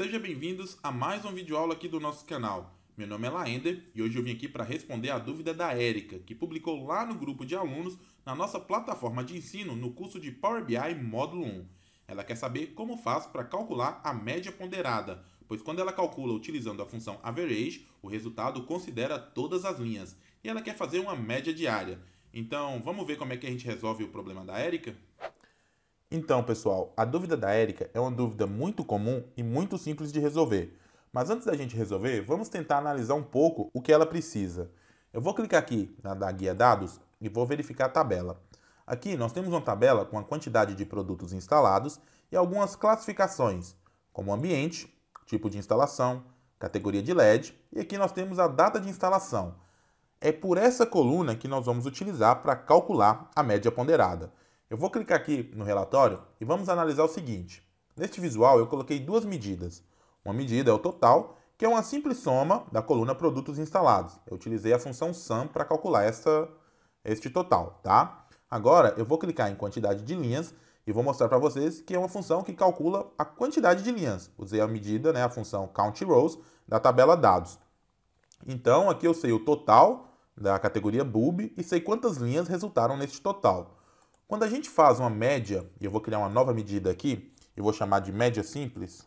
Sejam bem-vindos a mais um vídeo aula aqui do nosso canal. Meu nome é Laender e hoje eu vim aqui para responder a dúvida da Érica, que publicou lá no grupo de alunos na nossa plataforma de ensino no curso de Power BI Módulo 1. Ela quer saber como faz para calcular a média ponderada, pois quando ela calcula utilizando a função average, o resultado considera todas as linhas, e ela quer fazer uma média diária. Então, vamos ver como é que a gente resolve o problema da Érica? Então, pessoal, a dúvida da Érica é uma dúvida muito comum e muito simples de resolver. Mas antes da gente resolver, vamos tentar analisar um pouco o que ela precisa. Eu vou clicar aqui na guia dados e vou verificar a tabela. Aqui nós temos uma tabela com a quantidade de produtos instalados e algumas classificações, como ambiente, tipo de instalação, categoria de LED, e aqui nós temos a data de instalação. É por essa coluna que nós vamos utilizar para calcular a média ponderada. Eu vou clicar aqui no relatório e vamos analisar o seguinte. Neste visual eu coloquei duas medidas. Uma medida é o total, que é uma simples soma da coluna produtos instalados. Eu utilizei a função sum para calcular este total, tá? Agora eu vou clicar em quantidade de linhas e vou mostrar para vocês que é uma função que calcula a quantidade de linhas. Usei a medida, a função count rows da tabela dados. Então aqui eu sei o total da categoria bulb e sei quantas linhas resultaram neste total. Quando a gente faz uma média, e eu vou criar uma nova medida aqui, eu vou chamar de média simples,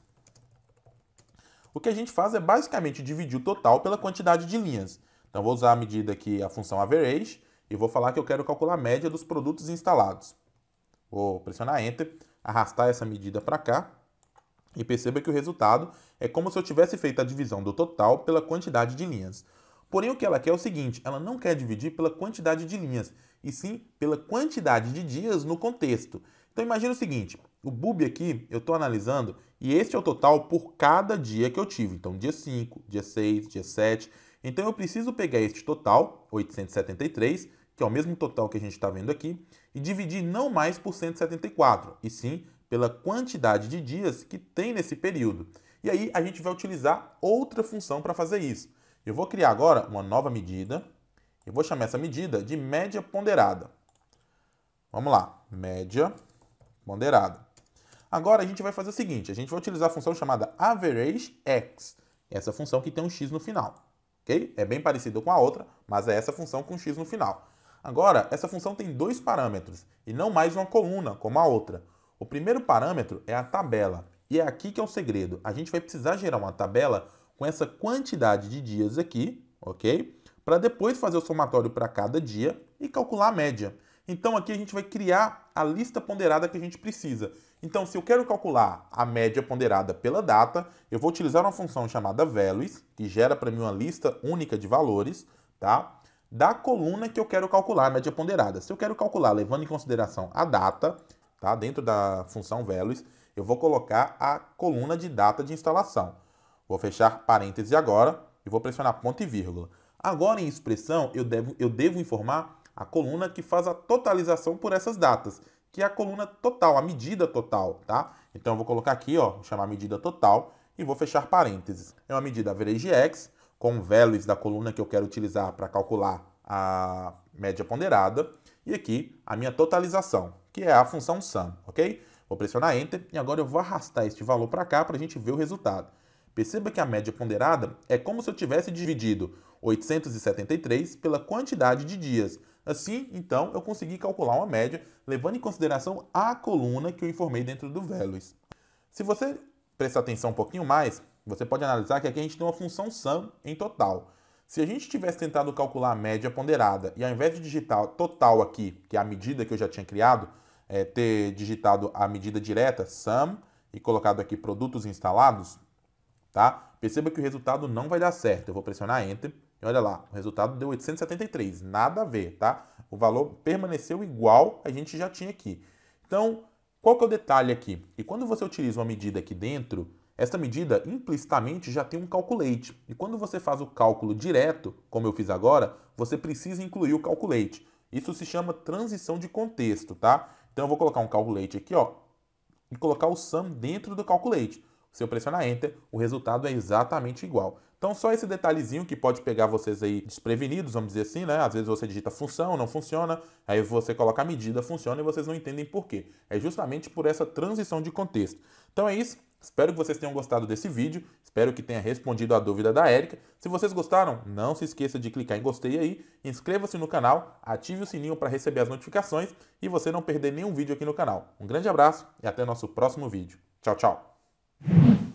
o que a gente faz é basicamente dividir o total pela quantidade de linhas. Então, vou usar a medida aqui, a função average, e vou falar que eu quero calcular a média dos produtos instalados. Vou pressionar Enter, arrastar essa medida para cá, e perceba que o resultado é como se eu tivesse feito a divisão do total pela quantidade de linhas. Porém, o que ela quer é o seguinte, ela não quer dividir pela quantidade de linhas, e sim pela quantidade de dias no contexto. Então, imagina o seguinte, o bulb aqui eu estou analisando, e este é o total por cada dia que eu tive. Então, dia 5, dia 6, dia 7. Então, eu preciso pegar este total, 873, que é o mesmo total que a gente está vendo aqui, e dividir não mais por 174, e sim pela quantidade de dias que tem nesse período. E aí, a gente vai utilizar outra função para fazer isso. Eu vou criar agora uma nova medida. Eu vou chamar essa medida de média ponderada. Vamos lá, média ponderada. Agora a gente vai fazer o seguinte, a gente vai utilizar a função chamada averagex. Essa função que tem um x no final, ok? É bem parecida com a outra, mas é essa função com x no final. Agora, essa função tem dois parâmetros e não mais uma coluna, como a outra. O primeiro parâmetro é a tabela, e é aqui que é o segredo. A gente vai precisar gerar uma tabela com essa quantidade de dias aqui, ok? Para depois fazer o somatório para cada dia e calcular a média. Então aqui a gente vai criar a lista ponderada que a gente precisa. Então se eu quero calcular a média ponderada pela data, eu vou utilizar uma função chamada values, que gera para mim uma lista única de valores, tá? Da coluna que eu quero calcular a média ponderada. Se eu quero calcular levando em consideração a data, tá? Dentro da função values, eu vou colocar a coluna de data de instalação. Vou fechar parênteses agora e vou pressionar ponto e vírgula. Agora, em expressão, eu devo informar a coluna que faz a totalização por essas datas, que é a coluna total, a medida total, tá? Então, eu vou colocar aqui, ó, chamar medida total e vou fechar parênteses. É uma medida averagex, com values da coluna que eu quero utilizar para calcular a média ponderada. E aqui, a minha totalização, que é a função sum, ok? Vou pressionar Enter e agora eu vou arrastar este valor para cá para a gente ver o resultado. Perceba que a média ponderada é como se eu tivesse dividido 873 pela quantidade de dias. Assim, então, eu consegui calcular uma média, levando em consideração a coluna que eu informei dentro do values. Se você prestar atenção um pouquinho mais, você pode analisar que aqui a gente tem uma função sum em total. Se a gente tivesse tentado calcular a média ponderada e ao invés de digitar total aqui, que é a medida que eu já tinha criado, ter digitado a medida direta, sum, e colocado aqui produtos instalados, tá? Perceba que o resultado não vai dar certo. Eu vou pressionar Enter e olha lá, o resultado deu 873, nada a ver, tá? O valor permaneceu igual a gente já tinha aqui. Então, qual que é o detalhe aqui? E quando você utiliza uma medida aqui dentro, essa medida implicitamente já tem um calculate. E quando você faz o cálculo direto, como eu fiz agora, você precisa incluir o calculate. Isso se chama transição de contexto, tá? Então eu vou colocar um calculate aqui, ó, e colocar o sum dentro do calculate. Se eu pressionar Enter, o resultado é exatamente igual. Então, só esse detalhezinho que pode pegar vocês aí desprevenidos, vamos dizer assim, né? Às vezes você digita função, não funciona, aí você coloca a medida, funciona e vocês não entendem por quê. É justamente por essa transição de contexto. Então é isso. Espero que vocês tenham gostado desse vídeo, espero que tenha respondido a dúvida da Érica. Se vocês gostaram, não se esqueça de clicar em gostei aí, inscreva-se no canal, ative o sininho para receber as notificações e você não perder nenhum vídeo aqui no canal. Um grande abraço e até o nosso próximo vídeo. Tchau, tchau!